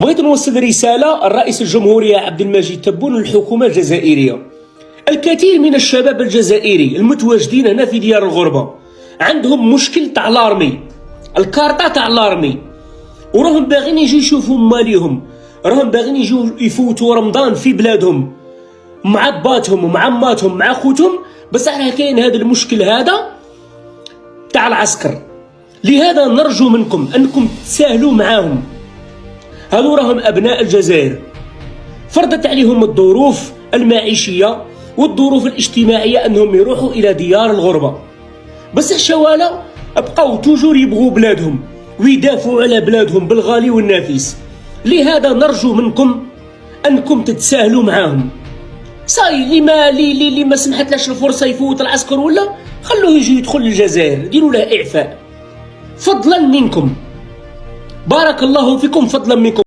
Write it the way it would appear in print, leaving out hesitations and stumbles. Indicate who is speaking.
Speaker 1: بغيت نوصل رسالة الرئيس الجمهورية عبد المجيد تبون للحكومة الجزائرية. الكثير من الشباب الجزائري المتواجدين هنا في ديار الغربة عندهم مشكل تاع لارمي، الكارطة تاع لارمي، وراهم باغيين يجوا يشوفوا ماليهم، راهم باغيين يجوا يفوتوا رمضان في بلادهم مع باتهم ومع ماتهم مع خوتهم، بس راه كاين هذا المشكل هذا تاع العسكر. لهذا نرجو منكم انكم تساهلوا معاهم، هذو راهم ابناء الجزائر، فرضت عليهم الظروف المعيشيه والظروف الاجتماعيه انهم يروحوا الى ديار الغربه، بس الشواله بقاو توجور يبغوا بلادهم ويدافعوا على بلادهم بالغالي والنافيس. لهذا نرجو منكم انكم تتساهلوا معاهم. صاي اللي ما سمحتلاش الفرصه يفوت العسكر ولا خلوه يجي يدخل الجزائر، ديروا له اعفاء فضلا منكم. بارك الله فيكم فضلا منكم.